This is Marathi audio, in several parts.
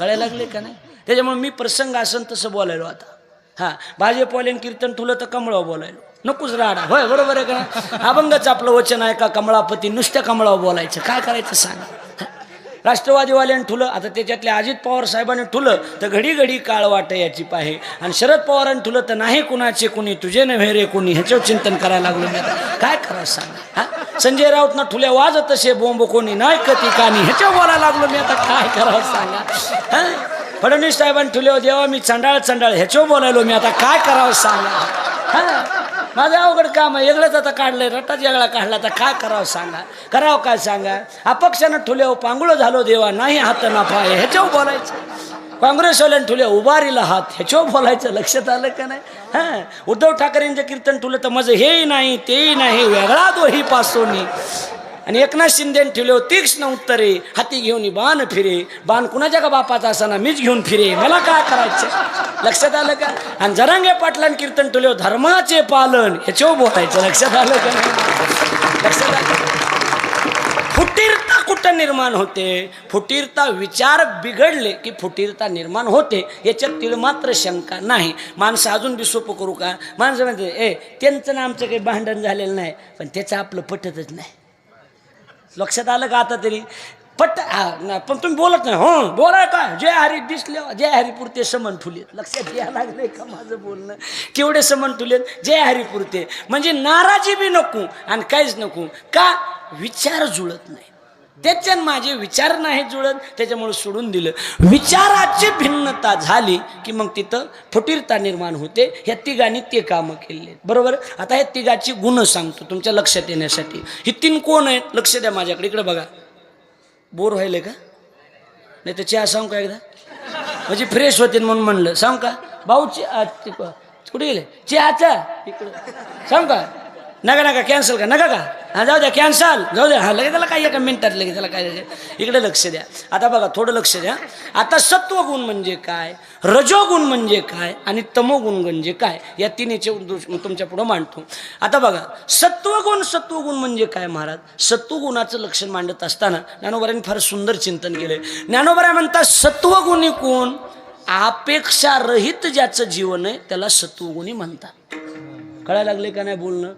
कळायला लागले का नाही? त्याच्यामुळे मी प्रसंग असन तसं बोलायलो आता. हां, भाजपवाल्यान कीर्तन ठुलं तर कमळावर बोलायलो, नकोच राडा. होय, बरोबर आहे का? अभंगच आपलं वचन आहे का कमळापती, नुसत्या कमळावर बोलायचं, काय करायचं सांगा. राष्ट्रवादीवाल्यानं ठुलं, आता त्याच्यातल्या अजित पवार साहेबांनी ठुलं तर घडी घडी काळ वाट याची पाहे, आणि शरद पवारांनी ठुलं तर नाही कुणाचे कुणी तुझे नव्हे रे कुणी, ह्याच्यावर चिंतन करायला लागलो मी. आता काय करावं सांगा. संजय राऊतनं ठुल्या वाजत तसे बोंब कोणी नाही कती कानी, ह्याच्यावर बोलायला लागलो मी. आता काय करावं सांगा. फडणवीस साहेबांनी ठुले देवा मी चंडाळ चंडाळ, ह्याच्यावर बोलायलो मी. आता काय करावं सांगा. माझं अवघड काम आहे, वेगळंच आता काढलंय, रट्टाच वेगळा काढला, तर काय करावं सांगा. करावं काय सांगा. अपक्षानं ठुले पांगुळ झालो देवा नाही हात ना पाय, ह्याच्यावर बोलायचं. काँग्रेसवाल्यानं ठुले उभारीला हात, ह्याच्यावर बोलायचं. लक्षात आलं का नाही? हां, उद्धव ठाकरेंचं कीर्तन ठुलं तर माझं हेही नाही तेही नाही, वेगळा दोही पासोनी. आणि एकनाथ शिंदेने ठेवले तीक्ष्ण उत्तरे, हाती घेऊन बाण फिरे, बाण कुणाच्या का बापाचा असाना मीच घेऊन फिरे, मला काय करायचं. लक्षात आलं का? आणि जरांगे पाटलांनी कीर्तन ठेवले धर्माचे पालन, ह्याच्यावर बोलायचं. लक्षात आलं का नाही? लक्षात आलं. फुटीरता कुठं निर्माण होते? फुटीरता विचार बिघडले की फुटीरता निर्माण होते, याच्यात तिळमात्र शंका नाही. माणसं अजून बी सोपं करू का? माणसं म्हणते त्यांचं ना आमचं काही भांडण झालेलं नाही, पण त्याचं आपलं पटतच नाही. लक्षात आलं का? आता तरी पण तुम्ही बोलत नाही. हो बोलाय काय? जय हरी दिसले, जय हरिपुरते समन ठुलेत. लक्षात यायला लागले का माझं बोलणं? केवढे समन ठुलेत, जय हरिपुरते. म्हणजे नाराजी बी नको आणि काहीच नको का? विचार जुळत नाही. त्याच्यात माझे विचार नाही जुळत, त्याच्यामुळे सोडून दिलं. विचाराची भिन्नता झाली की मग तिथं फुटीरता निर्माण होते. ह्या तिघांनी ते कामं केले, बरोबर. आता हे तिघाची गुण सांगतो तुमच्या लक्षात येण्यासाठी. ही तीन कोण आहेत? लक्ष द्या माझ्याकडे, इकडे बघा. बोर व्हायले का? नाही तर चहा सांगू का एकदा, म्हणजे फ्रेश होते म्हणून म्हणलं. सांगू का? भाऊची कुठे गेले चहाचा? इकडं सांगू का? नका नका कॅन्सल का? नका का? हां जाऊ द्या, कॅन्सल जाऊ द्या. हां लगेच त्याला काय एका मिनिटात लगेच त्याला काय. इकडे लक्ष द्या. आता बघा, थोडं लक्ष द्या. आता सत्वगुण म्हणजे काय, रजोगुण म्हणजे काय आणि तमोगुण म्हणजे काय, या तिन्हीचे तुमच्या पुढं मांडतो. आता बघा, सत्वगुण म्हणजे काय महाराज? सत्वगुणाचं लक्षण मांडत असताना ज्ञानोबांनी फार सुंदर चिंतन केलंय. ज्ञानोबा म्हणतात सत्वगुणी कोण? अपेक्षा रहित ज्याचं जीवन आहे त्याला सत्वगुणी म्हणतात. कळायला लागले का नाही बोलणं?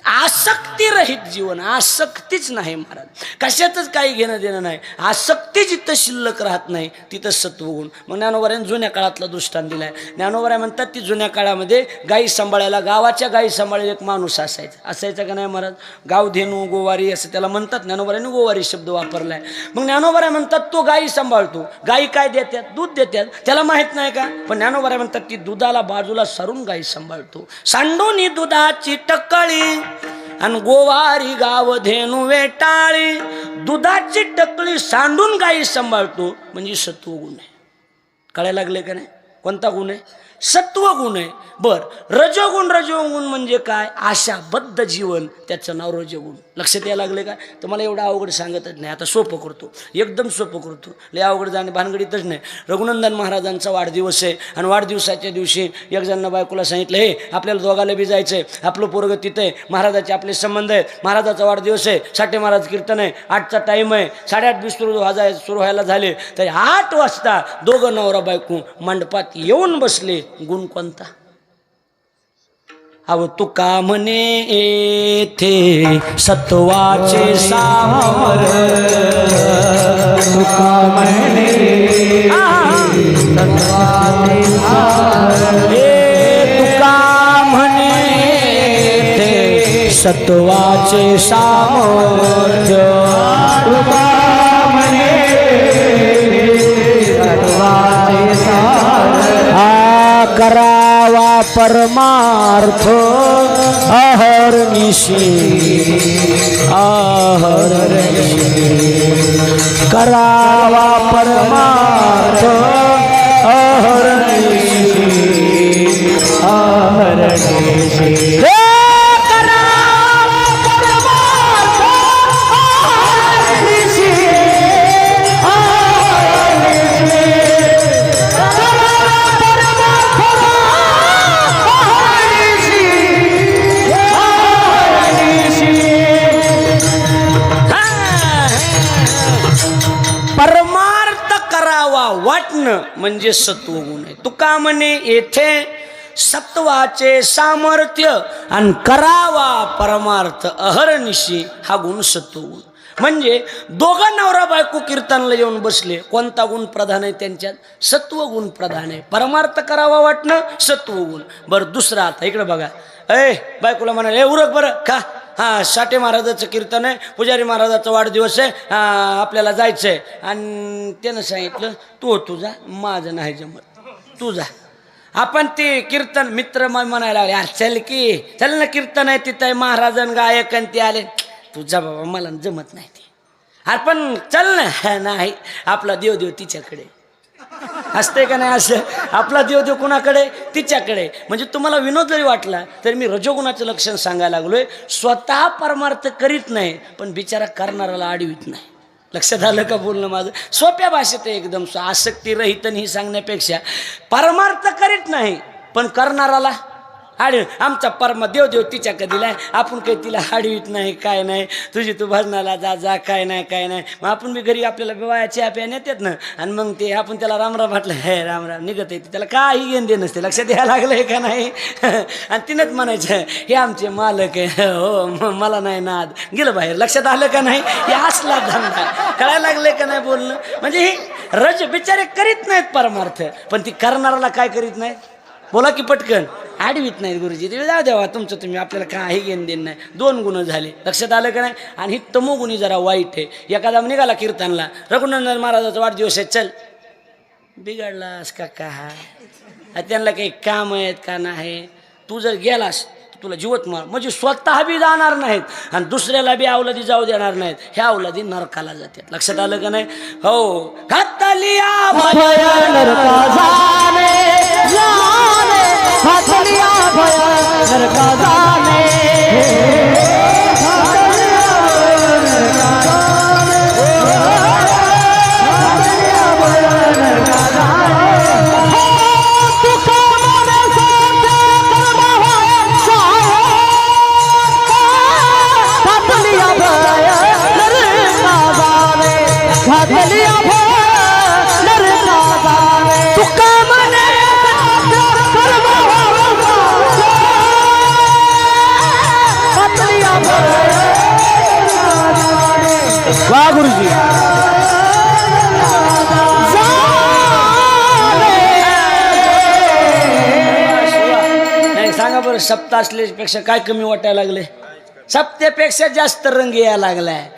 आसक्ती रहित जीवन, आसक्तीच नाही महाराज, कशातच काही घेणं देणं नाही. आसक्ती जिथं शिल्लक राहत नाही तिथं सत्वगुण. मग ज्ञानोबांनी जुन्या काळातला दृष्टांत दिलाय. ज्ञानोबा म्हणतात ती जुन्या काळामध्ये गाई सांभाळायला, गावाच्या गाई सांभाळायला एक माणूस असायचा का नाही महाराज? गावधेनू गोवारी असं त्याला म्हणतात. ज्ञानोबांनी गोवारी शब्द वापरलाय. मग ज्ञानोबा म्हणतात तो गाई सांभाळतो. गाई काय देतात? दूध देतात. त्याला माहित नाही का? पण ज्ञानोबा म्हणतात ती दुधाला बाजूला सारून गाई सांभाळतो. सांडून दुधाची टक्कळी आणि गोवारी गाव धेनू वेटाळी. दुधाची टक्कळी सांडून गाई सांभाळतो म्हणजे सत्वगुण आहे. कळायला लागले का नाही? कोणता गुण आहे? सत्वगुण आहे. बर, रजोगुण म्हणजे काय? आशाबद्ध जीवन, त्याचं नाव रजोगुण. लक्षात यायला लागले का? तुम्हाला एवढं अवघड सांगतच नाही. आता सोपं करतो, एकदम सोपं करतो. लय अवघड जाणे भानगडीतच नाही. रघुनंदन महाराजांचा वाढदिवस आहे आणि वाढदिवसाच्या दिवशी एक जण बायकोला सांगितलं, हे आपल्याला दोघाला बी जायचंय, आपलं पोरग तिथं आहे, महाराजाचे आपले संबंध आहेत, महाराजाचा वाढदिवस आहे, साठे महाराज कीर्तन आहे, 8चा टाईम आहे, 8:30 सुरू व्हायला झाले, तर 8 वाजता दोघं नवरा बायको मंडपात येऊन बसले. गुण कोणता? अव तुका म्हणे येथे सत्वाचे सामर, तुका म्हणे सत्वाचे सामर, तुका म्हणे येथे सत्वाचे सामर्थ्य, तुका म्हणे सत्वाचे सामर्थ्य. करावा परमार्थ अहर्निशी, करावा परमार्थ अहर्निशी, वाटणं म्हणजे सत्वगुण आहे. तुका म्हणे येथे सत्वाचे सामर्थ्य आणि करावा परमार्थ अहर्निशी हा गुण सत्वगुण. म्हणजे दोघं नवरा बायको कीर्तनाला येऊन बसले, कोणता गुण प्रधान आहे त्यांच्यात? सत्वगुण प्रधान आहे. परमार्थ करावा वाटणं सत्वगुण. बरं दुसरा आता इकडे बघा. बायकोला म्हणाले उरक बरं का, हां साठे महाराजाचं कीर्तन आहे, पुजारी महाराजाचा वाढदिवस आहे, आपल्याला जायचं आहे. आणि त्यानं सांगितलं तू तुझा, माझं नाही जमत, तू जा. आपण ते कीर्तन मित्र म्हणायला लागले, चल की चल ना कीर्तन आहे तिथं, महाराजन गायक आणि ते आले, तुझा बाबा मला जमत नाही ते. अरे पण चल ना, नाही आपला देव तिच्याकडे असते का नाही? असं आपला देव कुणाकडे? तिच्याकडे. म्हणजे तुम्हाला विनोद जरी वाटला तरी मी रजोगुणाचं लक्षण सांगायला लागलोय. स्वतः परमार्थ करीत नाही पण बिचारा करणाऱ्याला आडवीत नाही. लक्षात आलं का बोलणं माझं? सोप्या भाषेत आहे एकदम. आसक्ती रहित ही सांगण्यापेक्षा परमार्थ करीत नाही पण करणाराला आडवी. आमचा परमा देव तिच्याकडे दिलाय, आपण काही तिला आडवीत नाही, काय नाही, तुझी तू भजनाला जा काय नाही. मग आपण बी घरी आपल्याला बिवायाच्या प्या नेतात ना, आणि मग ते आपण त्याला रामराम म्हटलं, हे रामराम निघत येते, त्याला काही घेण दे नसते. लक्षात यायला लागलंय का नाही? आणि तिनंच म्हणायचं हे आमचे मालक आहे, हो मला नाही नाद, गेलं बाहेर. लक्षात आलं का नाही? हे असला धंदा कळायला लागले का नाही बोलणं? म्हणजे हे रज बिचारे करीत नाहीत परमार्थ, पण ती करणाराला काय करीत नाहीत? बोला की पटकन, आडवीत नाहीत गुरुजी. ते जाऊ द्यावा तुमचं तुम्ही, आपल्याला काही घेणं देणं नाही. 2 गुण झाले. लक्षात आलं का नाही? आणि ही तमोगुणी जरा वाईट आहे. एखादा निघाला कीर्तनला, रघुनंदन महाराजाचा वाढदिवस आहे, चल, बिघडलास का काय? त्यांना काही काम आहेत का नाही? तू जर गेलास तुला जीवत मार. म्हणजे स्वतः बी जाणार नाहीत आणि दुसऱ्याला बी अवलादी जाऊ देणार नाहीत. ह्या अवलादी नरकाला जातात. लक्षात आलं का नाही? हो, घातलिया भया नरका जाणे, घातलिया भया नरका जाणे, वाह गुरुजी. नाही सांगा बरं, सप्ताह असल्यापेक्षा काय कमी वाटायला लागले? सप्त्यापेक्षा जास्त रंग यायला लागलाय.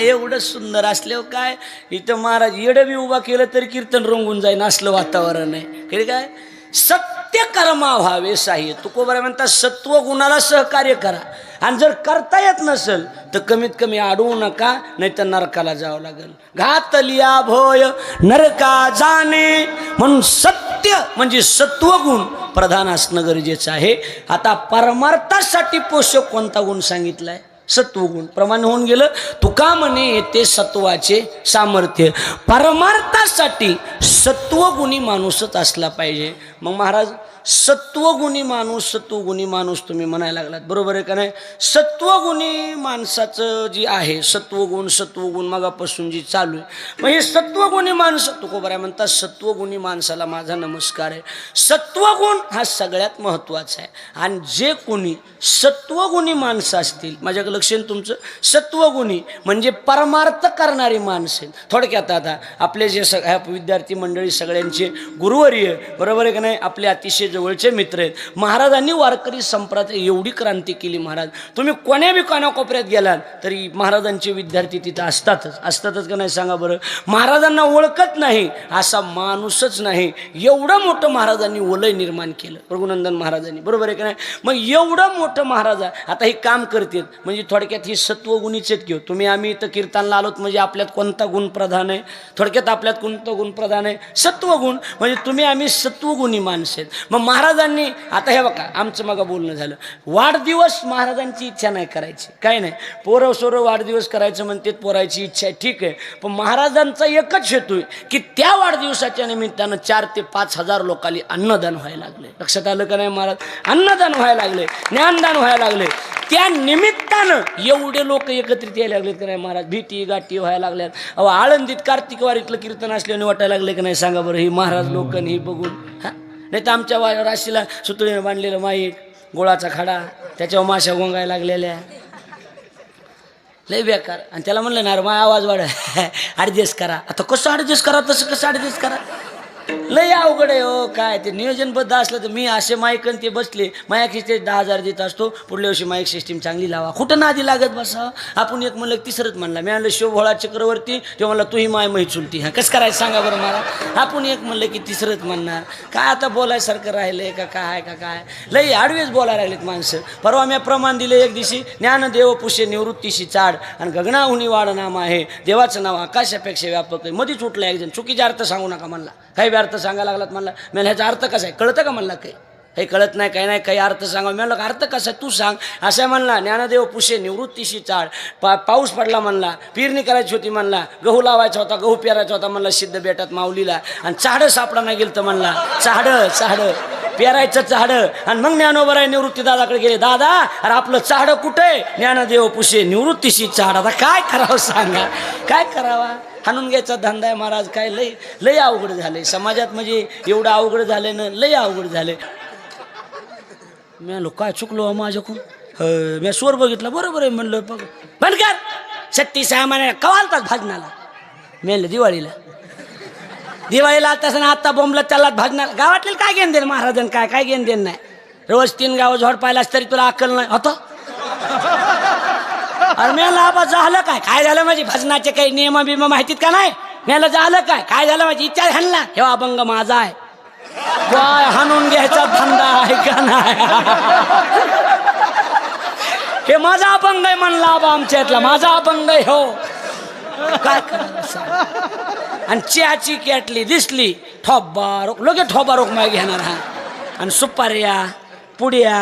एवढं सुंदर असल्यावर काय, इथं महाराज येडं बी उभा केलं तरी कीर्तन रंगून जाईन असलं वातावरण आहे. काय सत्य कर्मा व्हावे साह्य. तुकोबारा म्हणतात सत्व गुणाला सहकार्य करा, आणि जर करता येत नसेल तर कमीत कमी अडवू नका, नाही तर नरकाला जावं लागेल. घातलिया भोय नरका जाणे. म्हणून सत्य म्हणजे सत्वगुण प्रधान असणं गरजेचं आहे. आता परमार्थासाठी पोषक कोणता गुण सांगितलाय? सत्वगुण. प्रमाण होऊन गेलं. तुका म्हणे येते सत्वाचे सामर्थ्य. परमार्थासाठी सत्वगुणी माणूसच असला पाहिजे. मग महाराज सत्वगुणी माणूस तुम्ही म्हणायला लागलात, बरोबर आहे का नाही? सत्वगुणी माणसाचं जी आहे, सत्वगुण मगापासून जी चालू आहे, मग हे सत्वगुणी माणसं तुकोबारा म्हणतात, सत्वगुणी माणसाला माझा नमस्कार आहे. सत्वगुण हा सगळ्यात महत्त्वाचा आहे. आणि जे कोणी सत्वगुणी माणसं असतील, माझ्याकडे लक्ष आहे तुमचं, सत्वगुणी म्हणजे परमार्थ करणारी माणसं. थोडक्यात आता आपले जे विद्यार्थी मंडळी सगळ्यांचे गुरुवर्य, बरोबर आहे का नाही, आपले अतिशय जवळचे मित्र आहेत. महाराजांनी वारकरी संप्रदाय एवढी क्रांती केली. महाराज तुम्ही कोण्या बी कानाकोपऱ्यात गेलात तरी महाराजांचे विद्यार्थी तिथं असतातच का नाही सांगा बरं? महाराजांना ओळखत नाही असा माणूसच नाही. एवढं मोठं महाराजांनी वलय निर्माण केलं रघुनंदन महाराजांनी, बरोबर आहे का नाही? मग एवढं मोठं महाराज आता हे काम करतात, म्हणजे थोडक्यात ही सत्वगुणीच आहेत की तुम्ही आम्ही इथं कीर्तनला आलोत म्हणजे आपल्यात कोणता गुण प्रधान आहे? थोडक्यात आपल्यात कोणतं गुण प्रधान आहे? सत्वगुण. म्हणजे तुम्ही आम्ही सत्वगुणी माणसं आहेत. मग महाराजांनी आता हे बघा आमचं मग बोलणं झालं, वाढदिवस महाराजांची इच्छा नाही करायची, काय नाही, पोरं सोरं वाढदिवस करायचं म्हणते, पोरायची इच्छा आहे, ठीक आहे, पण महाराजांचा एकच हेतू आहे की त्या वाढदिवसाच्या निमित्तानं 4 ते 5 हजार लोकांनी अन्नदान व्हायला लागले. लक्षात आलं का नाही? महाराज अन्नदान व्हायला लागले, ज्ञानदान व्हायला लागले, त्या निमित्तानं एवढे लोक एकत्रित यायला लागलेत का नाही महाराज? भीती गाठी व्हायला लागल्यात. अहो आळंदीत कार्तिक वारीतलं कीर्तन असल्याने वाटायला लागले की नाही सांगा बरं? ही महाराज लोकांनी ही बघून. हा नाही तर आमच्या राशीला सुतळीने बांधलेलं माईक, गोळाचा खडा, त्याच्यावर माशा गोंगायला लागलेल्या, लय बेकार. आणि त्याला म्हणलं ना माझा आवाज वाढ ॲडजस्ट करा. आता कसं ॲडजस्ट करा, तसं कसं ॲडजस्ट करा, लय अवघड आहे हो. काय ते नियोजनबद्ध असलं तर मी असे माईक ते बसले, माईक सिस्टीम 10,000 देत असतो, पुढल्या वर्षी माईक सिस्टीम चांगली लावा, कुठं नादी लागत बसा. आपण एक म्हणलं तिसरंच म्हणला, मी म्हणलं शिवभोळा चक्रवर्ती, ते म्हणला तुही माय माही चुलती. हा कसं करायचं सांगा बरं मला? आपण एक म्हणलं की तिसरंच म्हणणार. काय आता बोलायसारखं राहिलंय का काय का काय? लय आडवेच बोलायला लागलेत माणसं. परवा मी प्रमाण दिले एक दिवशी, ज्ञानदेव पुषे निवृत्तीशी चाड आणि गगनाहुनी वाढ नाम आहे, देवाचं नाव आकाशापेक्षा व्यापक आहे. मध्येच उठला एक जण, चुकीचा अर्थ सांगू नका म्हणला, काही अर्थ सांगायला लागलात म्हणला. मी ह्याचा अर्थ कसा आहे कळतं का म्हणला? काही कळत नाही, काही नाही, काही अर्थ सांगा. मी म्हणलं अर्थ कसा तू सांग. असं म्हणला, ज्ञानदेव पुषे निवृत्तीशी चाड, पाऊस पडला म्हणला, पेरणी करायची होती म्हणला, गहू लावायचा होता, गहू पेरायचा होता म्हणला सिद्ध बेटात माऊलीला, आणि चाडं सापडा नाही गेलं तर म्हणला, चाडं पेरायचं चाडं. आणि मग ज्ञानोबराय निवृत्ती दादाकडे गेले, दादा अरे आपलं चाडं कुठे? ज्ञानदेव पुषे निवृत्तीशी चाड. आता काय करावं सांगा, काय करावा? हाणून घ्यायचा धंदा आहे महाराज. काय लय अवघड झालंय समाजात, म्हणजे एवढं अवघड झालंय ना, लय अवघड झालंय. मी काय चुकलो माझ्याकडून? मी स्वर बघितला, बरोबर आहे म्हणलं, बघ बंद कर. 36 महिन्या कवालतात भाजनाला. मेल दिवाळीला तसं ना आता बोंबला त्याला भाजनाला. गावातले काय घेऊन देईल महाराजांना? काय घेऊन देण नाही. रोज 3 गावं झोड पाहिलास तरी तुला अक्कल नाही होतं? अरे मेला आबा झालं काय झालं? माझी भजनाचे काही नियम बिम माहितीत का नाही? मेला झालं काय झालं? माझी इच्छा हाणला, हे अभंग माझा आहे, काय हाणून घ्यायचा धंदा आहे का नाही? हे माझा अभंग आहे म्हणला आबा, आमच्या इथला माझा अभंग आहे हो. काय करायचं? आणि चहाची केटली दिसली, ठोबारोक लोक ठोबारोक माय घेणार. हा आणि सुपाऱ्या पुड्या,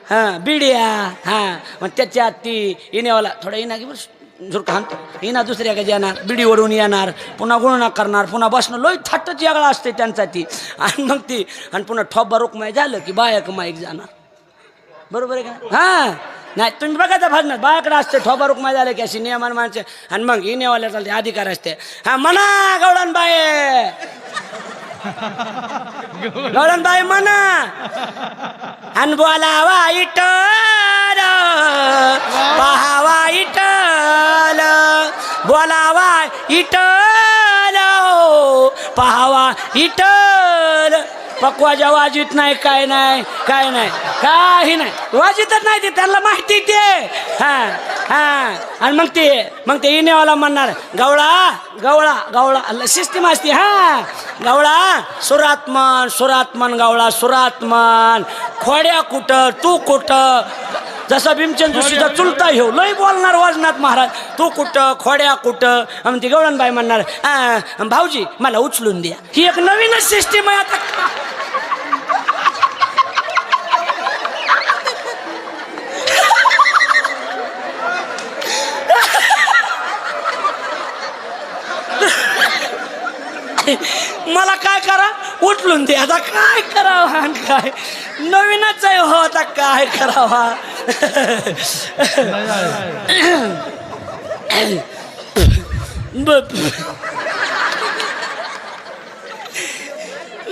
हां बिड्या, हां मग त्याच्यात ती इनेवाला थोडा इना की बस झुरका हाणतो, इना दुसऱ्या का येणार, बिडी ओढून येणार, पुन्हा गुणना करणार, पुन्हा बसणं, लोय थाटच वेगळा असते त्यांचा ती. आणि मग ती आणि पुन्हा ठोबा रोकमाय झालं की बायाक माईक जाणार, बरोबर आहे का? हां नाही तुम्ही बघा त्या भाजनात बायाकडे असते ठोबा रोकमाय झालं की अशी नियमान माणसं. आणि मग इनेवाल्या चालते अधिकार असते. हा म्हणा गवळणबाई, गवळणबाई म्हणा आणि बोलावा इटल, पहावा इटल, बोलावा इटल, पहावा इटल. पक्वाजा वाजित नाही, काय नाही, काही नाही, वाजितच नाही ते, त्यांना माहिती ते. हां हां आणि मग ते इनेवाला म्हणणार गवळा सिस्टीम असते. हां गवळा सुरात्मन गवळा सुरात्मन, खोड्या कुठं तू कुठं, जसा भीमचंद जोशीचा चुलता घेऊ लय बोलणार वाजनात महाराज, तू कुठं खोड्या कुठं. आणि ती गवळणबाई म्हणणार भाऊजी मला उचलून द्या. ही एक नवीनच सिस्टीम आहे आता. मला काय करा उठलून दे. आता काय करावा, काय नवीनच आहे हो, आता काय करावा.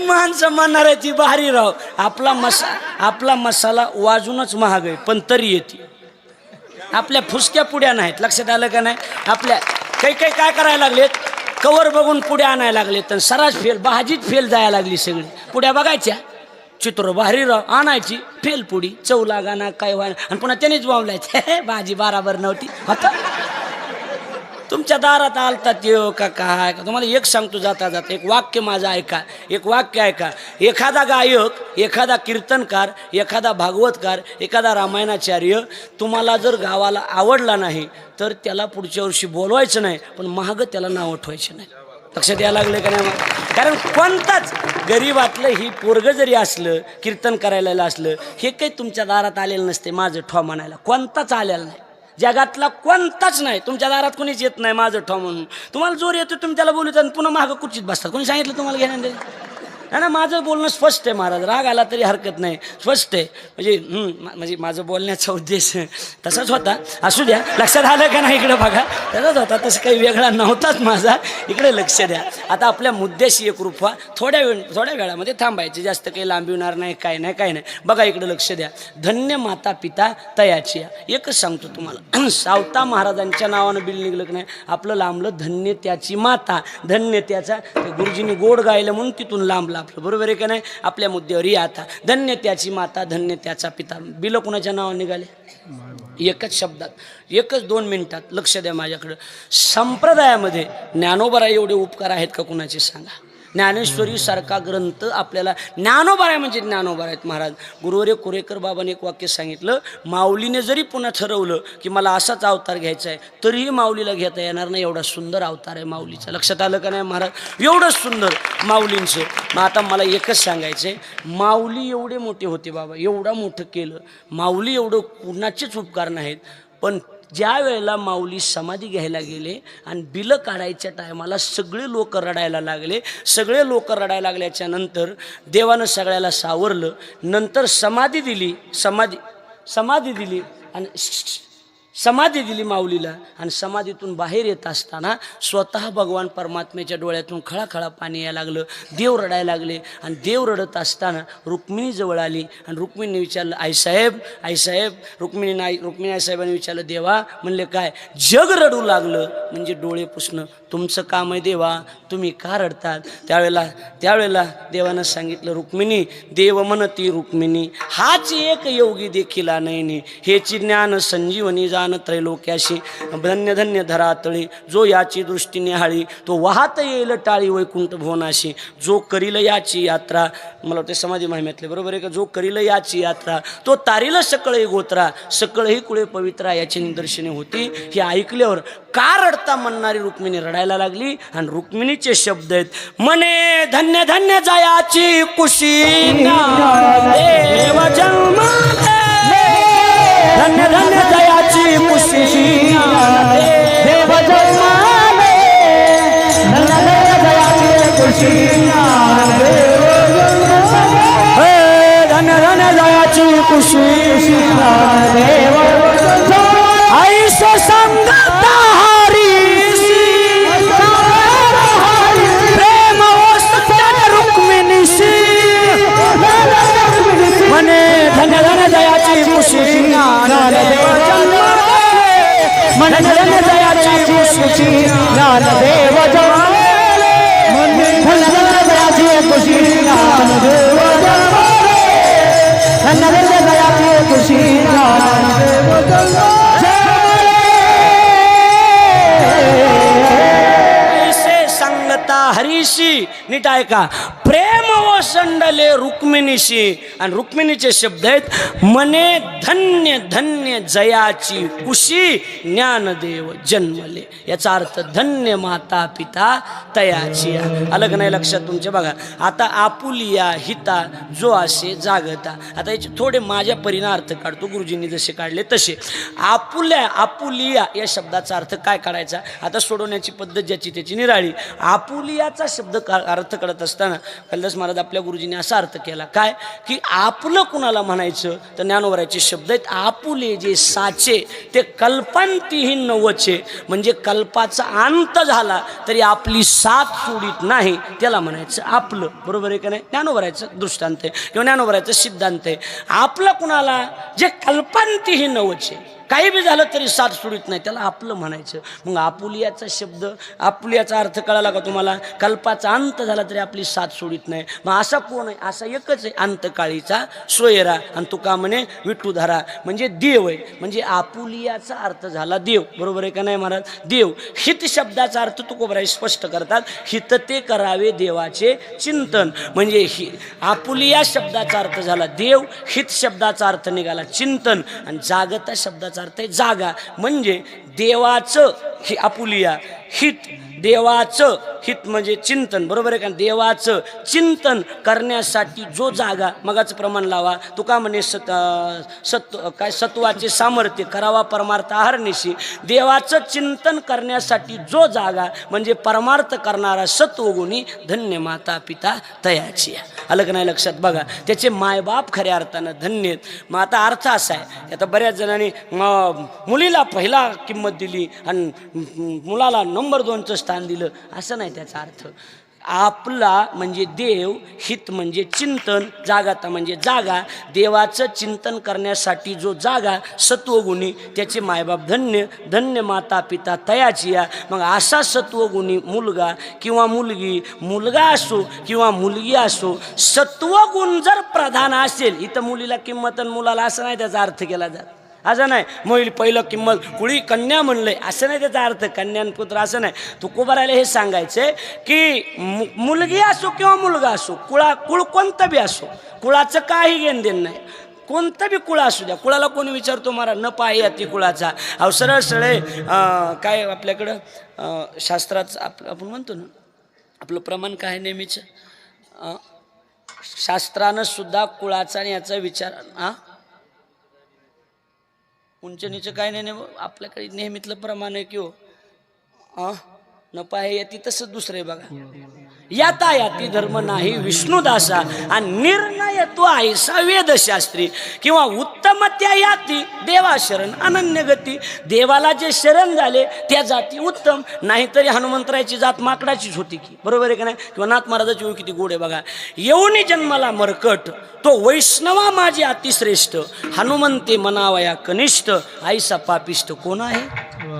माणसं म्हणणार आहे ती भारी राव. आपला मसाला वाजूनच महाग आहे पण तरी येते. आपल्या फुसक्या पुड्या नाहीत, लक्षात आलं का नाही? आपल्या काही काय करायला लागलेत, कवर बघून पुड्या आणायला लागले, तर सरास फेल, भाजीत फेल जायला लागली सगळी. पुड्या बघायच्या, चित्र भारी राव, आणायची फेल पुडी, चव लागा ना काय व्हायला, आणि पुन्हा त्यानेच बोंबलायचे भाजी बराबर नव्हती. आता तुमच्या दारात आलतात येऊ का काय का? तुम्हाला एक सांगतो जाता एक वाक्य माझं ऐका, एक वाक्य ऐका. एखादा गायक, एखादा कीर्तनकार, एखादा भागवतकार, एखादा रामायणाचार्य तुम्हाला जर गावाला आवडला नाही तर त्याला पुढच्या वर्षी बोलवायचं नाही, पण महाग त्याला नाव ठेवायचं नाही. लक्षात यायला लागलं का नाही मग? कारण कोणताच गरीबातलं ही पोरगं जरी असलं कीर्तन करायला असलं हे काही तुमच्या दारात आलेलं नसते माझं ठो म्हणायला, कोणताच आलेला नाही जगातला, कोणताच नाही. तुमच्या दारात कोणीच येत नाही माझं ठो म्हणून. तुम्हाला जोर येतो तुम्ही त्याला बोलू आणि पुन्हा मागं खुर्चीत बसतात. कोणी सांगितलं तुम्हाला घेण्यात? ना माझं बोलणं स्पष्ट आहे महाराज, राग आला तरी हरकत नाही, स्पष्ट आहे. म्हणजे माझं बोलण्याचा उद्देश तसाच होता. असू द्या, लक्षात आलं का नाही? इकडे बघा, तसाच होता, तसं काही वेगळा नव्हताच माझा. इकडे लक्ष द्या. आता आपल्या मुद्द्याशी एकरूप व्हा. थोड्या वेळामध्ये थांबायचे, जास्त काही लांबविणार नाही, काय नाही. बघा इकडे लक्ष द्या. धन्य माता पिता तयाची. एकच सांगतो तुम्हाला, सावता महाराजांच्या नावानं बिल निघलं की नाही आपलं लांबलं धन्य त्याची माता, धन्य त्याचा. गुरुजींनी गोड गायलं म्हणून तिथून लांबला आपलं, बरोबर आहे का नाही? आपल्या मुद्द्यावर या आता. धन्य त्याची माता, धन्य त्याचा पिता. बिलं कुणाच्या नावाने निघाले? एकच शब्दात, एकच 2 मिनिटात. लक्ष द्या माझ्याकडं. संप्रदायामध्ये ज्ञानोबराय एवढे उपकार आहेत का कुणाचे सांगा? ज्ञानेश्वरी सारखा ग्रंथ आपल्याला, ज्ञानोबराय म्हणजे ज्ञानोबराय आहेत महाराज. गुरुवर्य कुरेकर बाबांनी एक वाक्य सांगितलं, माऊलीने जरी पुन्हा ठरवलं की मला असाच अवतार घ्यायचा आहे तरीही माऊलीला घेता येणार नाही, एवढा सुंदर अवतार आहे माऊलीचा. लक्षात आलं का नाही महाराज? एवढं सुंदर माऊलींचं. मग आता मला एकच सांगायचं आहे, माऊली एवढे मोठे होते बाबा, एवढं मोठं केलं माऊली, एवढं कुणाचेच उपकार नाहीत. पण ज्या वेळेला माऊली समाधी घ्यायला गेले आणि बिलं काढायच्या टायमाला सगळे लोक रडायला लागले. सगळे लोक रडायला लागल्याच्या नंतर देवानं सगळ्याला सावरलं. नंतर समाधी दिली आणि समाधी दिली माऊलीला. आणि समाधीतून बाहेर येत असताना स्वतः भगवान परमात्म्याच्या डोळ्यातून खळाखळा पाणी यायला लागलं. देव रडायला लागले. आणि देव रडत असताना रुक्मिणी जवळ आली आणि रुक्मिणीने विचारलं, आईसाहेब. रुक्मिणी आईसाहेबांनी विचारलं, देवा. म्हणले, काय? जग रडू लागलं म्हणजे डोळे पुसणं तुमचं काम आहे देवा, तुम्ही का रडतात? त्यावेळेला देवानं सांगितलं, रुक्मिणी, देव म्हणती रुक्मिणी, हाच एक योगी देखील नयनी, हेची ज्ञान संजीवनी जाण त्रैलोक्याशी. धन्य धन्य धरातळी, जो याची दृष्टी निहाळी, तो वाहत येईल टाळी वैकुंठ भुवनाशी. जो करील याची यात्रा, मला वाटते समाधी महिम्यातले, बरोबर आहे का? जो करील याची यात्रा, तो तारील सकळही गोत्रा, सकळही कुळे पवित्रा, याची निदर्शने होती. हे ऐकल्यावर का रडता म्हणणारी रुक्मिणी रडायला लागली. आणि रुक्मिणीचे शब्द आहेत, म्हणे धन्य धन्य जयाची कुशी, देव जन्माले, धन्य धन्य जयाची कुशी, देव जन्माले, धन्य धन्य जयाची कुशी, धन्य धन्य जयाची कुशी, देव ऐसो संगता हरीसी, प्रेम ओ सत्य रुक्मिणीशी, म्हणे धन्य धन्य जयाची कुशी, म्हणे धन्य जयाची कुशी, ज्ञानदेव जन्माले, धन्य धन्य जयाची कुशी, ज्ञानदेव जन्माले, धन्य धन्य जयाची कुशी, ज्ञानदेव जन्माले. हरीशी, नीट ऐका, प्रेम ओसंडले रुक्मिणीशी. आणि रुक्मिणीचे शब्द आहेत, मने धन्य धन्य जयाची कुशी, ज्ञानदेव जन्मले. याचा अर्थ धन्य माता पिता तयाची. अलग नाही लक्षात तुमच्या? बघा आता, आपुलिया हिता जो असे जागता. आता याचे थोडे माझ्या परीने अर्थ काढतो, गुरुजींनी जसे काढले तसे. आपुलिया या शब्दाचा अर्थ काय काढायचा? आता सोडवण्याची पद्धत ज्याची त्याची निराळी. आपुलियाचा शब्द अर्थ कळत असताना कालिदास महाराज आपल्या गुरुजींनी असा अर्थ केला, काय की आपलं कुणाला म्हणायचं तर ज्ञानोबरायचे शब्द आहेत, आपुले जे साचे ते कल्पांतीही नवचे. म्हणजे कल्पाचा अंत झाला तरी आपली साथ सोडित नाही, त्याला म्हणायचं आपलं. बरोबर आहे का नाही? ज्ञानोबरायचं दृष्टांत आहे किंवा ज्ञानोबरायचं सिद्धांत आहे. आपलं कुणाला जे कल्पांतीही नवचे, काही बी झालं तरी साथ सोडित नाही, त्याला आपलं म्हणायचं. मग आपुलियाचा शब्द, आपुलियाचा अर्थ कळाला का तुम्हाला? कल्पाचा अंत झाला तरी आपली साथ सोडित नाही. मग असा कोण आहे? असा एकच आहे, अंतकाळीचा सोयरा. आणि तुका म्हणे विठूधरा, म्हणजे देव आहे. म्हणजे आपुलियाचा अर्थ झाला देव. बरोबर आहे का नाही महाराज? देव. हित शब्दाचा अर्थ तुकोबराय स्पष्ट करतात, हित ते करावे देवाचे चिंतन. म्हणजे आपुलिया शब्दाचा अर्थ झाला देव, हित शब्दाचा अर्थ निघाला चिंतन, आणि जागता शब्दाचा अर्थ आहे जागा. म्हणजे देवाचं ही आपुलिया हित, देवाचं हित म्हणजे चिंतन, बरोबर आहे का? देवाचं चिंतन करण्यासाठी जो जागा, मगाचं प्रमाण लावा, तुका म्हणे सत्वाचे सामर्थ्य करावा परमार्थ आहारनिशी. देवाचं चिंतन करण्यासाठी जो जागा म्हणजे परमार्थ करणारा सत्वगुणी धन्य माता पिता तयाची. आलं का नाही लक्षात? बघा, त्याचे मायबाप खऱ्या अर्थानं धन्य आहेत. मग आता अर्थ असा आहे, आता बऱ्याच जणांनी मुलीला पहिला किंमत दिली आणि मुलाला नंबर 2चं स्थान दिलं, असं नाही त्याचा अर्थ. आपला म्हणजे देव, हित म्हणजे चिंतन, जागाता म्हणजे जागा, देवाचं चिंतन करण्यासाठी जो जागा सत्वगुणी त्याचे मायबाप धन्य, धन्य माता पिता तयाची या. मग असा सत्वगुणी मुलगा किंवा मुलगी, मुलगा असो किंवा मुलगी असो, सत्वगुण जर प्रधान असेल, इथं मुलीला किंमत आणि मुलाला असं नाही त्याचा अर्थ केला जात. असं नाही मुली पहिलं किंमत कुळी कन्या म्हणलंय असं नाही त्याचा अर्थ, कन्यान पुत्र असं नाही. तुकोबारायला हे सांगायचंय की मुलगी असो किंवा मुलगा असो, कुळ कोणतं बी असो, कुळाचं काही घेणं देणं नाही. कोणतं बी कुळ असू द्या, कुळाला कोणी विचारतो मला न पाय ती कुळाचा. अहो सरळ सरळे काय आपल्याकडं शास्त्राचं आपण म्हणतो ना, आपलं प्रमाण काय नेहमीचं, शास्त्रानं सुद्धा कुळाचा आणि याचा विचार उंच नीच काय नाही, आपल्याकडे नेहमीतलं प्रमाण आहे की हो न पाहे याती तसंच दुसरे बघा. याता याती धर्म नाही विष्णुदासा आणि निर्णय तो आयसा वेदशास्त्री किंवा उत्तम त्या याती देवा शरण अनन्य गती. देवाला जे शरण झाले त्या जाती उत्तम, नाहीतरी हनुमंतरायची जात माकडाचीच होती की, बरोबर आहे का नाही? किंवा नाथ महाराजाची ओळख किती गोड आहे बघा. येऊनी जन्माला मरकट तो वैष्णवा माझे अतिश्रेष्ठ, हनुमंते मनावया कनिष्ठ, आईसा पापिष्ट कोण आहे?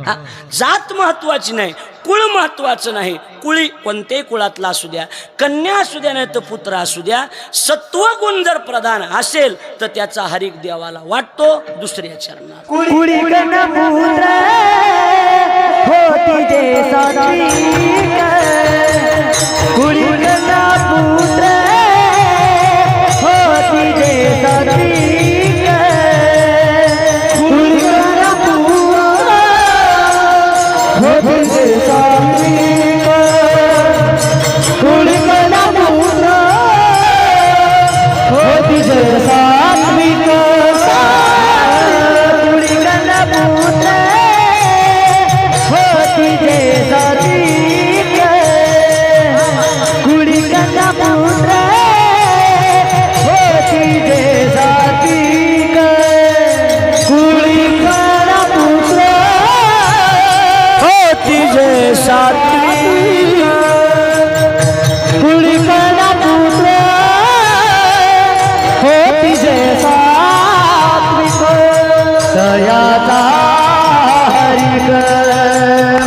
हा, जात महत्वाची नाही, कुळ महत्वाचं नाही. कुळी कोणत्याही कुळातला असू द्या, कन्या असू द्या नाही तर पुत्र असू द्या, सत्वगुण जर प्रधान असेल तर त्याचा हरिक देवाला वाटतो दुसऱ्या चरणात. कुळी कन्या पुत्र होती जे सात्विक, कुळी कन्या पुत्र होती जे सात्विक, कुळी कन्या पुत्र होती जे सात्विक, कुळी कन्या पुत्र होती जे सात्विक, कुळी कन्या पुत्र होती जे सात्विक, कुळी कन्या पुत्र होती जे सात्विक, कुळी कन्या पुत्र होती जे सात्विक, कुळी कन्या पुत्र होती जे सात्विक, तयाचा हरिक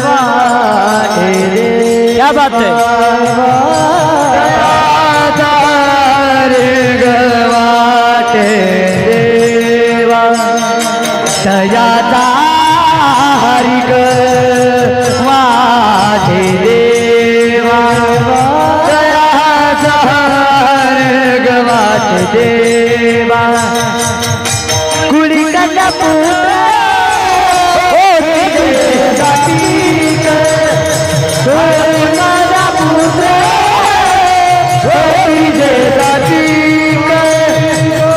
वाटे रे. क्या बात है? तयाचा हरिक वाटे देवा, तयाचा हरिक वाटे देवा, तयाचा हरिक वाटे देवा, कुळी कन्या पुत्र होती जे सात्विक, कुळी कन्या पुत्र होती जे सात्विक,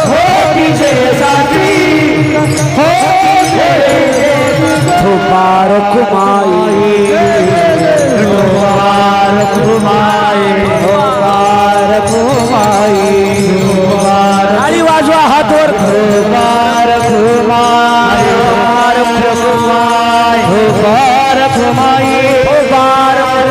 होती जे सात्विक, होती जे मुबारक माई, मुबारक माई, मुबारक माई, मुबारक. ताली वाजवा हात वर. मुबारक माई, मुबारक माई, मुबारक माई, मुबारक माई,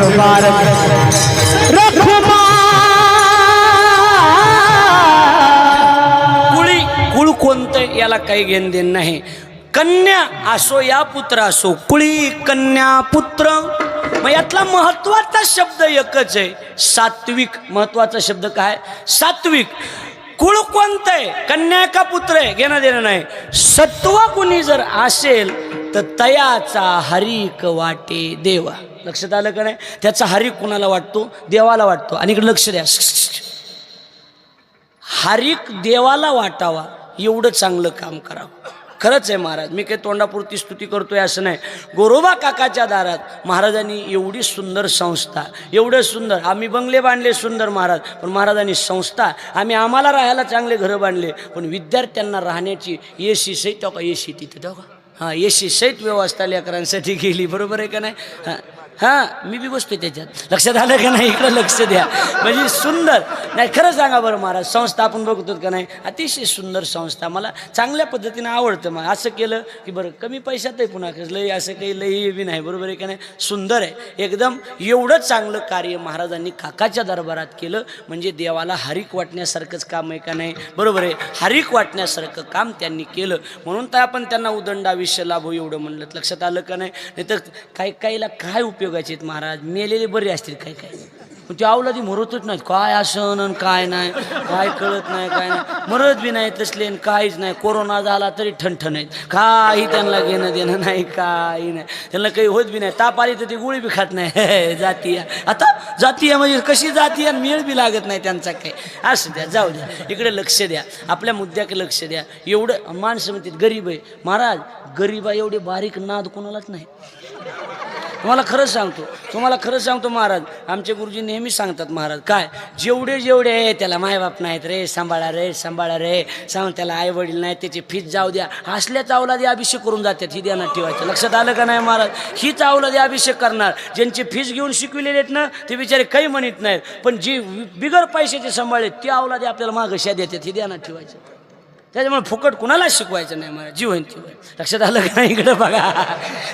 मुबारक कुळी कुळ कोणतं याला काही घेणं देणं नाही. कन्या असो या पुत्र असो, कुळी कन्या पुत्र. मग यातला महत्वाचा शब्द एकच आहे, सात्विक. महत्वाचा शब्द काय? सात्विक. कुळ कोणतं आहे, कन्या का पुत्र आहे, घेणं देणं नाही. सत्व कुणी जर असेल तर तयाचा हरिक वाटे देवा. लक्षात आलं का नाही? त्याचा हरिक कुणाला वाटतो? देवाला वाटतो. आणि इकडे लक्ष द्या, हरिक देवाला वाटावा एवढं चांगलं काम करावं. खरंच आहे महाराज, मी काही तोंडापुरती स्तुती करतोय असं नाही. गोरोबा काकाच्या दारात महाराजांनी एवढी सुंदर संस्था, एवढं सुंदर, आम्ही बंगले बांधले सुंदर महाराज, पण महाराजांनी संस्था, आम्हाला राहायला चांगले घरं बांधले, पण विद्यार्थ्यांना राहण्याची एसी सहित का एसी तिथे का हां एसी सहित व्यवस्था लेकरांसाठी केली. बरोबर आहे का नाही? हां मी बी बसतोय त्याच्यात. लक्षात आलं का नाही? इकडं लक्ष द्या. म्हणजे सुंदर नाही, खरं सांगा बरं महाराज, संस्था आपण बघतो का नाही? अतिशय सुंदर संस्था, मला चांगल्या पद्धतीनं आवडतं. मग असं केलं की बरं कमी पैशात आहे, पुन्हा लई असं काही लई बी नाही. बरोबर आहे का नाही? सुंदर आहे एकदम. एवढं चांगलं कार्य महाराजांनी काकाच्या दरबारात केलं म्हणजे देवाला हरिक वाटण्यासारखंच काम आहे का नाही? बरोबर आहे, हरिक वाटण्यासारखं काम त्यांनी केलं, म्हणून तर आपण त्यांना उदंड आयुष्य लाभो एवढं म्हणलं. लक्षात आलं का नाही? नाही तर काहीला काय उपयोगाचे आहेत महाराज, मेलेले बरे असतील काही काही, पण ते अवलादी मरतच नाहीत. काय असं आणि काय नाही, काय कळत नाही, काय नाही, मरत बी नाही तसले, काहीच नाही. कोरोना झाला तरी ठणठण आहेत, काही त्यांना घेणं देणं नाही, काही नाही, त्यांना काही होत बी नाही. ताप आली तर ती गोळी बी खात नाही. जातीय आता जातीय म्हणजे कशी जातीय, मेळ बी लागत नाही त्यांचा काही. असं द्या, जाऊ द्या, इकडे लक्ष द्या, आपल्या मुद्द्याकडे लक्ष द्या. एवढं माणसं म्हणतात गरीब आहे महाराज, गरीबा एवढे बारीक नाद कोणालाच नाही. तुम्हाला खरं सांगतो महाराज, आमचे गुरुजी नेहमी सांगतात महाराज, काय जेवढे त्याला मायबाप नाहीत रे, सांभाळा रे सांग, त्याला आई वडील नाही, त्याची फीस जाऊ द्या, असल्या चावलादी अभिषेक करून जातात. ही ध्यानात ठेवायचं. लक्षात आलं का नाही महाराज? ही चावलादी अभिषेक करणार, ज्यांची फीस घेऊन शिकविलेले आहेत ना ते बिचारे काही म्हणत नाहीत, पण जी बिगर पैशाचे सांभाळले ते अवलादी आपल्याला मागं देतात. ही ध्यानात ठेवायचं. त्याच्यामुळे फुकट कुणाला शिकवायचं नाही महाराज, जी होईन ती होईल. लक्षात आलं का नाही? इकडं बघा,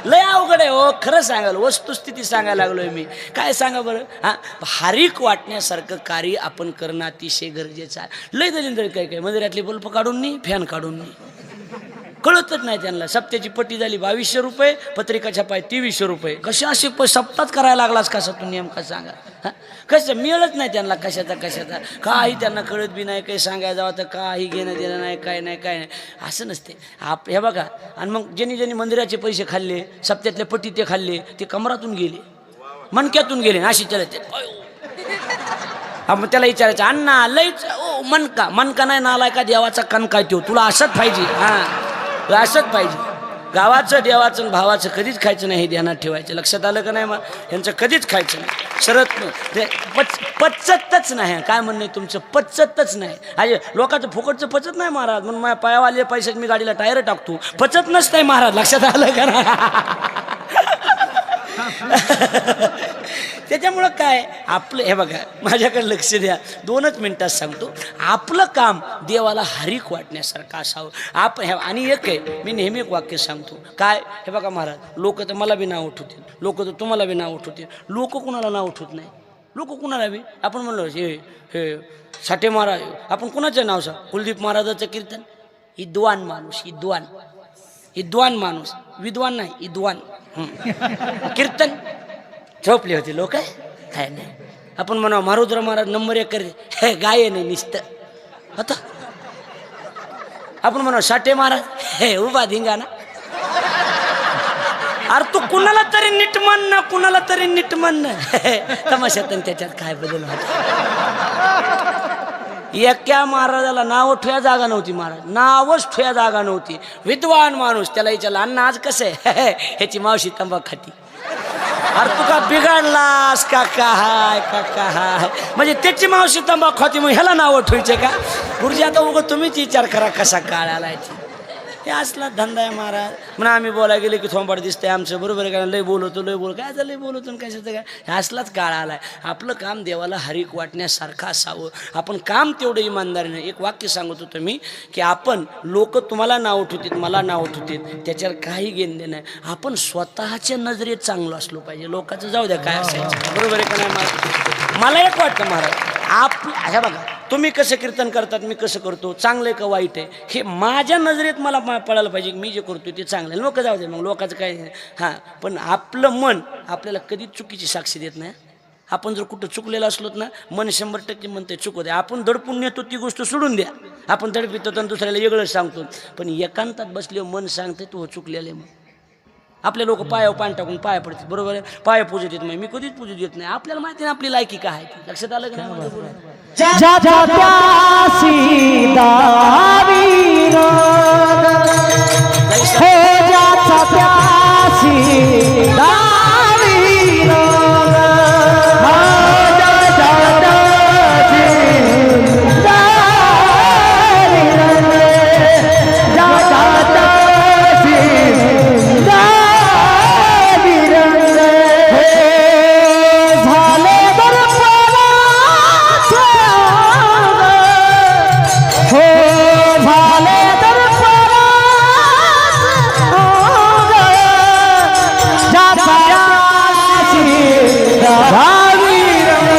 लय अवघड आहे हो, खरं सांगायला, वस्तुस्थिती सांगायला लागलोय मी. काय सांगा बरं? हां, हरिक वाटण्यासारखं कार्य आपण करणं अतिशय गरजेचं आहे. लय दलिंदर काय मंदिरातले बल्ब काढून नाही, फॅन काढून नाही, कळतच नाही त्यांना. सप्त्याची पट्टी झाली 2200 रुपये, पत्रिका छापाय 2300 रुपये. कशा असे सप्ताहात करायला लागलास कसा तू नेमका सांगा? हां, कसं मिळत नाही त्यांना, कशाचा काही त्यांना कळत बी नाही. काही सांगायला जावं तर काही घेणं देणं नाही, काय नाही. असं नसते. हे बघा, आणि मग ज्यांनी मंदिराचे पैसे खाल्ले, सप्त्यातले पट्टी ते खाल्ले, ते कमरातून गेले, मणक्यातून गेले, अशी चलते. मग त्याला विचारायचं, अण्णा लईच मनका नाही नालाय का, देवाचा कण काय तो, तुला असंच पाहिजे. हां, असंच पाहिजे. गावाचं देवाचं आणि भावाचं कधीच खायचं नाही, हे ध्यानात ठेवायचं. लक्षात आलं का नाही? मग यांचं कधीच खायचं नाही, शरत पचतच नाही. काय म्हणणं आहे तुमचं? पचतच नाही. अरे लोकांचं फुकटचं पचत नाही महाराज, म्हणून माझ्या पायावाले पैशात मी गाडीला टायर टाकतो, पचत नसतंय महाराज. लक्षात आलं का नाही? त्याच्यामुळं काय आपलं, हे बघा माझ्याकडे लक्ष द्या, 2च मिनिटात सांगतो. आपलं काम देवाला हरिक वाटण्यासारखं असावं. आणि एक आहे, मी नेहमी एक वाक्य सांगतो, काय? हे बघा महाराज, लोक तर मला बी नाव उठवतील, लोक तर तुम्हाला बी नाव उठवतील. लोक कुणाला नाव उठवत नाही, लोक कुणाला बी. आपण म्हणलो हे साठे महाराज, आपण कुणाचं नाव सांग? कुलदीप महाराजाचं कीर्तन. इद्वान माणूस, इद्वान माणूस, विद्वान नाही, इद्वान. कीर्तन झोपले होते लोक, काय नाही. आपण म्हणा मारुद्र महाराज नंबर 1 करते, हे गाय नाही निसतं होता. आपण म्हणा साठे महाराज, हे उभा धिंगाणा. अरे तू कुणाला तरी नीट म्हण ना, तमाशात त्याच्यात काय बदल होता? एका महाराजाला नाव ठेवा जागा नव्हती, महाराज नावच ठेवा जागा नव्हती. विद्वान माणूस, त्याला विचारलं, अण्णा आज कसं आहे? ह्याची मावशी तंबाखू खाती. अरे तू का बिघडलास काका हाय, म्हणजे त्याची मावशी तंबाखू खाती, मग ह्याला नाव ठेवायचे का? गुरुजी आता उगं तुम्हीच विचार करा कसा काळ आलाय. हे असला धंदा आहे महाराज. म्हणा आम्ही बोलायला गेले की थोंबाड दिसतंय आमचं, बरोबर आहे का? लय बोलतो काय झालं, लय बोलतो कशाचं काय? हे असलाच काळ आलाय. आपलं काम देवाला हरिक वाटण्यासारखं असावं. आपण काम तेवढं इमानदारीनं. एक वाक्य सांगत होतो मी, की आपण लोक तुम्हाला नाव उठवतील, मला नाव उठवतील, त्याच्यावर काही घेणं नाही. आपण स्वतःच्या नजरेत चांगलं असलो पाहिजे. लोकांचं जाऊ द्या काय असायचं, बरोबर आहे का नाही महाराज? मला एक वाटतं महाराज, हे बघा तुम्ही कसं कीर्तन करतात, मी कसं करतो, चांगलं आहे का वाईट आहे, हे माझ्या नजरेत मला पडायला पाहिजे की मी जे करतो ते चांगलं आहे. लोक जाऊ दे मग, लोकांचं काय. हां, पण आपलं मन आपल्याला कधीच चुकीची साक्षी देत नाही. आपण जर कुठं चुकलेलं असलोत ना, मन 100% म्हणते चुकू द्या. आपण दडपून नेतो ती गोष्ट सोडून द्या. आपण दडपितो आणि दुसऱ्याला वेगळं सांगतो, पण एकांतात बसले मन सांगते तू चुकलेलं आहे. मग आपले लोक पायावर पाणी टाकून पाया पडतात बरोबर आहे, पाया पूजत येत नाही, मी कधीच पूजत येत नाही. आपल्याला माहिती आहे आपली लायकी काय आहे ती. लक्षात आलं का नाही माझं बोलणं? ज्याच्या त्यासी दावी रंग, हो ज्याच्या त्यासी दावी रंग, हो ज्याच्या त्यासी दावी रंग, ज्याच्या त्यासी दावी रंग, हे झाले दर्पणाचे अंग, हो झाले दर्पणाचे अंग, ज्याच्या त्यासी दावी रंग,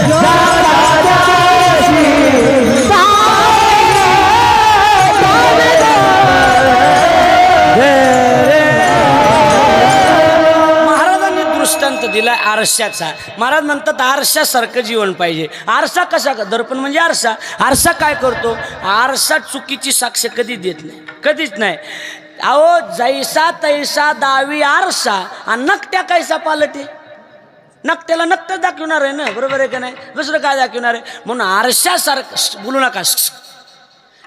ज्याच्या त्यासी दावी महाराजांनी दृष्टांत दिला आरशाचा. महाराज म्हणतात आरशासारखं जीवन पाहिजे. आरसा कसा? दर्पण म्हणजे आरसा. आरसा काय करतो? आरसा चुकीची साक्ष कधीच देत नाही, कधीच नाही. अहो जैसा तैसा दावी आरसा आणि नकट्या कैसा पालटे. नकट्याला नकट दाखवणार आहे ना, बरोबर आहे का नाही? दुसरं काय दाखवणार आहे? म्हणून आरशासारखं बोलू नका.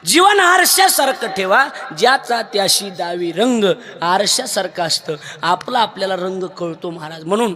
जीवन आरशासारखं ठेवा, ज्याचा त्याशी दावी रंग. आरशासारखं असतं आपला, आपल्याला रंग कळतो महाराज. म्हणून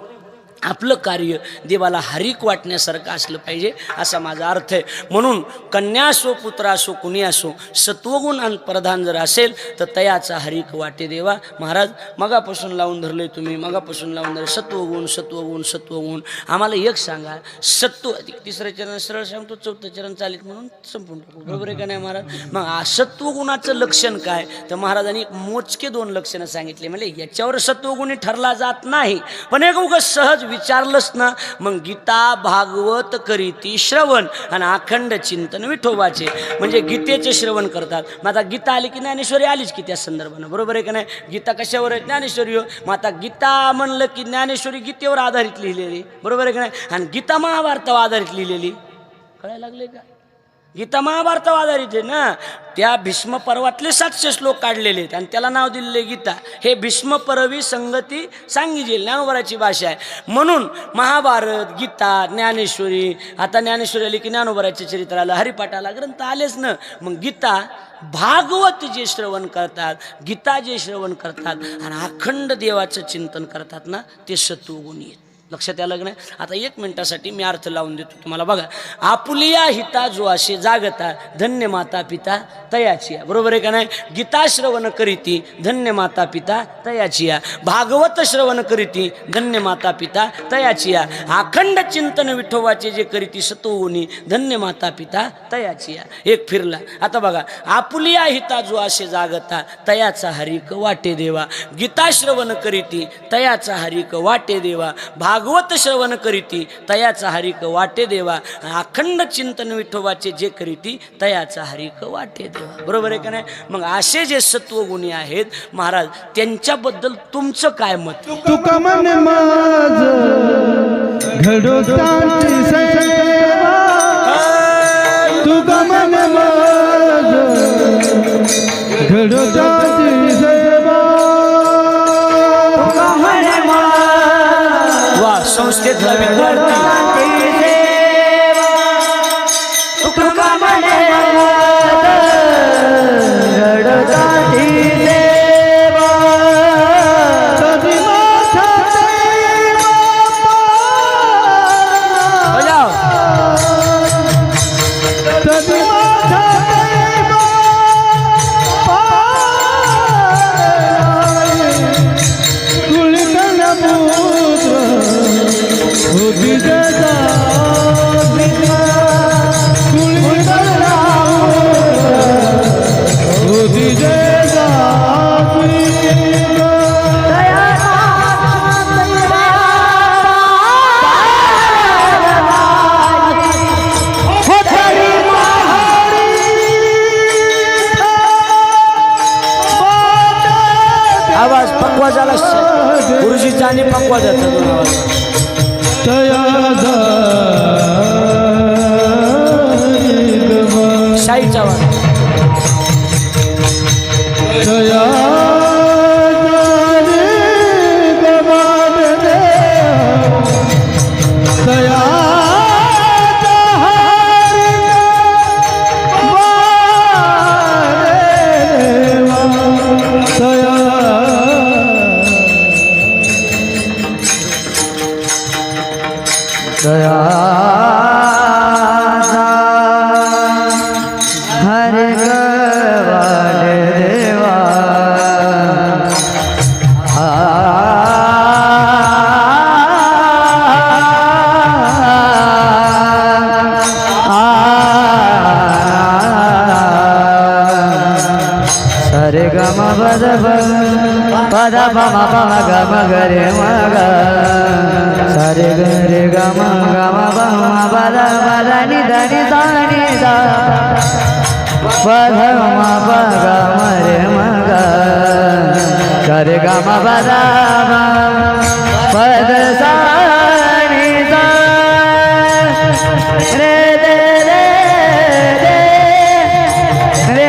आपलं कार्य देवाला हरिक वाटण्यासारखं असलं पाहिजे असा माझा अर्थ आहे. म्हणून कन्या असो पुत्र असो कुणी असो, सत्वगुण आणि प्रधान जर असेल तर तयाचा हरिक वाटे देवा. महाराज मगापासून लावून धरले तुम्ही, मगापासून लावून धरले सत्वगुण सत्वगुण सत्वगुण. आम्हाला एक सांगा, सत्व तिसरं चरण सरळ सांगतो, चौथं चरण चालित म्हणून संपून टाकू, बरोबर आहे का नाही महाराज? मग सत्वगुणाचं लक्षण काय? तर महाराजांनी एक मोजके 2 लक्षणं सांगितले. म्हणजे याच्यावर सत्वगुणी ठरला जात नाही, पण एक उगाच सहज विचारलंच ना, मग गीता भागवत करीती श्रवण आणि अखंड चिंतन विठोबाचे. म्हणजे गीतेचे श्रवण करतात. मग आता गीता आली की ज्ञानेश्वरी आलीच की त्या संदर्भानं, बरोबर आहे का नाही? गीता कशावर आहे? ज्ञानेश्वरी हो. मग आता गीता म्हणलं की ज्ञानेश्वरी गीतेवर आधारित लिहिलेली, बरोबर आहे का नाही? आणि गीता महाभारतावर आधारित लिहिलेली. कळायला लागले का? गीता महाभारतावर आधारित आहे ना. त्या भीष्म पर्वातले 700 श्लोक काढलेले आहेत आणि त्याला नाव दिलेले गीता. हे भीष्म परवी संगती सांगितली, ज्ञानोबराची भाषा आहे. म्हणून महाभारत, गीता, ज्ञानेश्वरी. आता ज्ञानेश्वरी आली की ज्ञानोबराचे चरित्र आलं, हरिपाठाला ग्रंथ आलेच ना. मग गीता भागवत जे श्रवण करतात, गीता जे श्रवण करतात आणि अखंड देवाचं चिंतन करतात ना, ते सत्वगुणी आहेत. लक्षात आलं की नाही? आता 1 मिनिटासाठी मी अर्थ लावून देतो तुम्हाला. बघा, आपुलिया हिता जो असे जागता, धन्य माता पिता तयाची. बरोबर आहे का नाही? गीता श्रवण करीती, धन्य माता पिता तयाची. भागवत श्रवण करीती, धन्य माता पिता तयाची. अखंड चिंतन विठोबाचे जे करीती सत्वगुणी, धन्य माता पिता तयाची. एक फिरला. आता बघा, आपुलिया हिता जो असे जागता, तयाचा हरिक वाटे देवा. गीता श्रवण करीती, तयाचा हरिक वाटे देवा. भागवत श्रवण करीती, तयाचा हरिक वाटे देवा. अखंड चिंतन विठोबाचे जे करीती, तयाचा हरिक वाटे देवा. बरोबर आहे का नाही? मग असे जे सत्वगुणी आहेत महाराज, त्यांच्याबद्दल तुमचं काय मत? तुका मन माझ घडोतांची सेवा, तुका मन माझ घडोतांची सेवा. वा, संस्थेतला विद्यार्थी आवाज पक्वा झाला, गुरुजीचा आणि पक्वा जातात दोन आवाज. शाहीचा आवाज. पद पद प म प म ग म ग रे म ग सा रे ग रे ग म प म प द प द नि द नि सा नि द प ध म प ग म रे म ग सा रे ग म प द प द सा नि द रे रे रे रे रे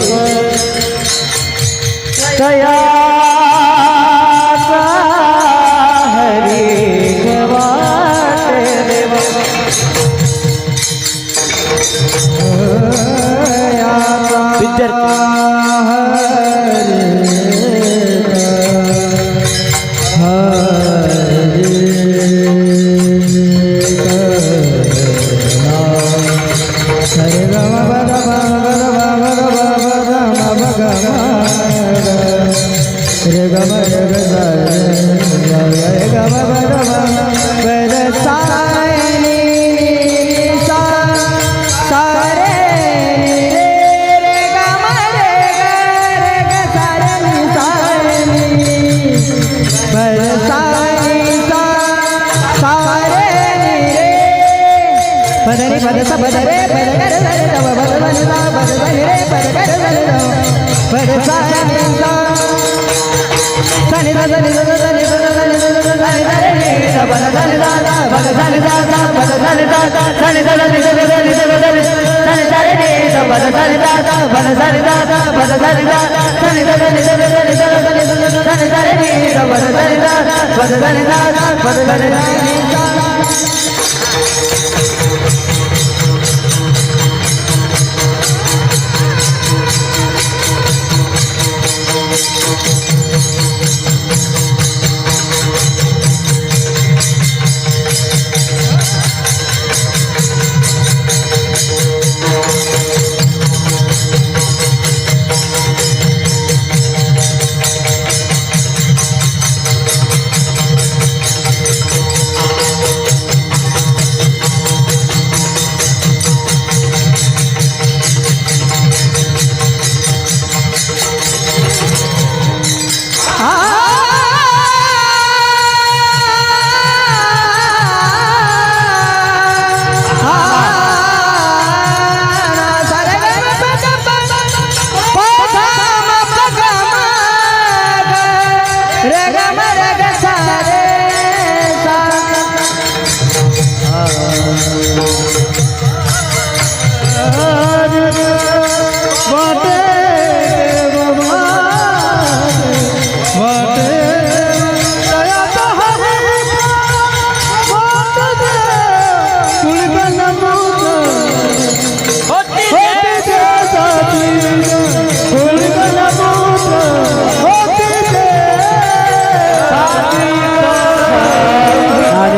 तया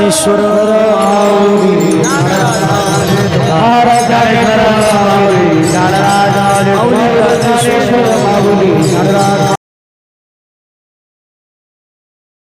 ज्ञानेश्वर माऊली महाराज ज्ञानेश्वर माऊली, ज्ञानराज माऊली, ज्ञानेश्वर माऊली, ज्ञानराज